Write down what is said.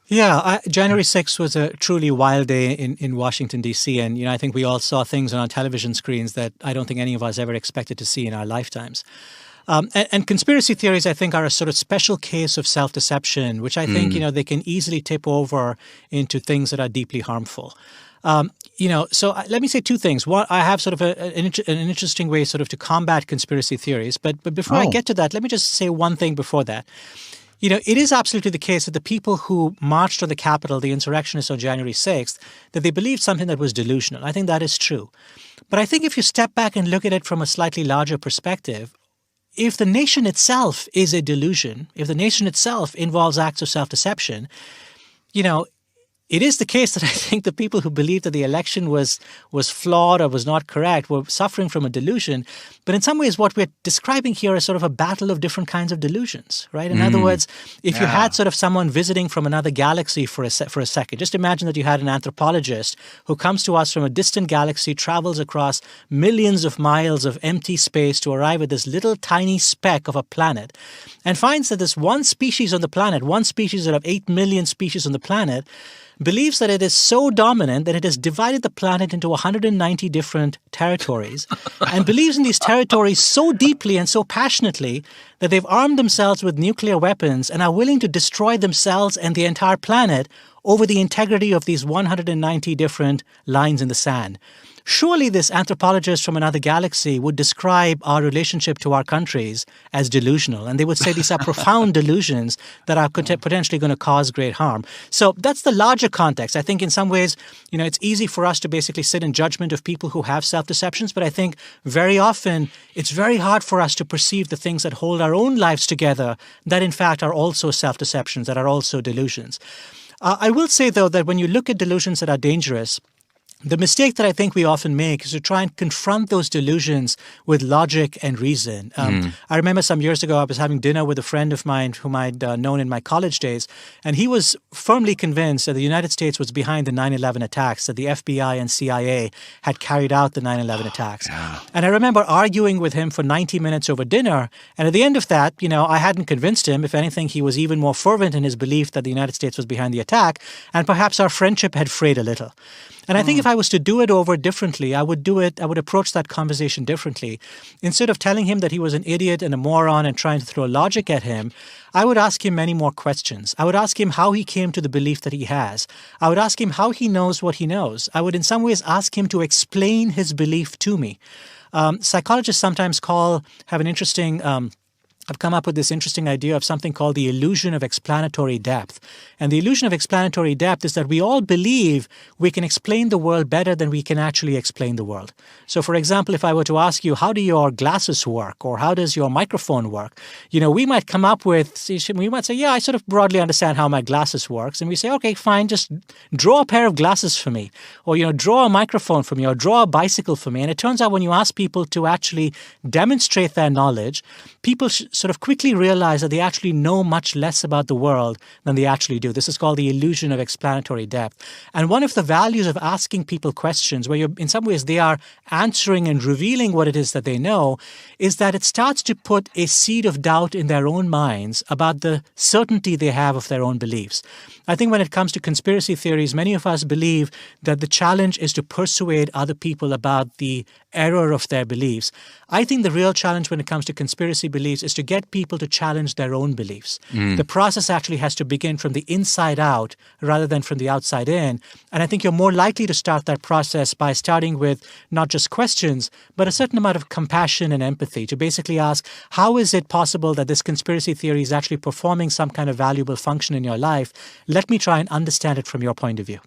Yeah, January 6th was a truly wild day in Washington, D.C. And, I think we all saw things on our television screens that I don't think any of us ever expected to see in our lifetimes. And conspiracy theories, I think, are a sort of special case of self-deception, which I think, they can easily tip over into things that are deeply harmful. Let me say two things. One, I have sort of an interesting way sort of to combat conspiracy theories. But before I get to that, let me just say one thing before that. It is absolutely the case that the people who marched on the Capitol, the insurrectionists on January 6th, that they believed something that was delusional. I think that is true. But I think if you step back and look at it from a slightly larger perspective, if the nation itself is a delusion, if the nation itself involves acts of self-deception, it is the case that I think the people who believed that the election was flawed or was not correct were suffering from a delusion. But in some ways, what we're describing here is sort of a battle of different kinds of delusions, right? In other words, if you had sort of someone visiting from another galaxy for a second, just imagine that you had an anthropologist who comes to us from a distant galaxy, travels across millions of miles of empty space to arrive at this little tiny speck of a planet and finds that this one species on the planet, one species out of 8 million species on the planet, believes that it is so dominant that it has divided the planet into 190 different territories and believes in these territories so deeply and so passionately that they've armed themselves with nuclear weapons and are willing to destroy themselves and the entire planet over the integrity of these 190 different lines in the sand. Surely this anthropologist from another galaxy would describe our relationship to our countries as delusional, and they would say these are profound delusions that are potentially going to cause great harm. So that's the larger context. I think in some ways, it's easy for us to basically sit in judgment of people who have self-deceptions, but I think very often it's very hard for us to perceive the things that hold our own lives together that in fact are also self-deceptions, that are also delusions. I will say, though, that when you look at delusions that are dangerous, the mistake that I think we often make is to try and confront those delusions with logic and reason. I remember some years ago I was having dinner with a friend of mine whom I'd known in my college days, and he was firmly convinced that the United States was behind the 9/11 attacks, that the FBI and CIA had carried out the 9/11 attacks. And I remember arguing with him for 90 minutes over dinner, and at the end of that, I hadn't convinced him. If anything, he was even more fervent in his belief that the United States was behind the attack, and perhaps our friendship had frayed a little. And I think if I was to do it over differently, I would approach that conversation differently. Instead of telling him that he was an idiot and a moron and trying to throw logic at him, I would ask him many more questions. I would ask him how he came to the belief that he has. I would ask him how he knows what he knows. I would in some ways ask him to explain his belief to me. Psychologists sometimes I've come up with this interesting idea of something called the illusion of explanatory depth. And the illusion of explanatory depth is that we all believe we can explain the world better than we can actually explain the world. So, for example, if I were to ask you, how do your glasses work? Or how does your microphone work? We might come up with, we might say, yeah, I sort of broadly understand how my glasses works. And we say, okay, fine, just draw a pair of glasses for me. Or, draw a microphone for me. Or draw a bicycle for me. And it turns out when you ask people to actually demonstrate their knowledge, people sort of quickly realize that they actually know much less about the world than they actually do. This is called the illusion of explanatory depth. And one of the values of asking people questions, where in some ways they are answering and revealing what it is that they know, is that it starts to put a seed of doubt in their own minds about the certainty they have of their own beliefs. I think when it comes to conspiracy theories, many of us believe that the challenge is to persuade other people about the error of their beliefs. I think the real challenge when it comes to conspiracy beliefs is to get people to challenge their own beliefs. The process actually has to begin from the inside out rather than from the outside in. And I think you're more likely to start that process by starting with not just questions, but a certain amount of compassion and empathy to basically ask, how is it possible that this conspiracy theory is actually performing some kind of valuable function in your life? Let me try and understand it from your point of view.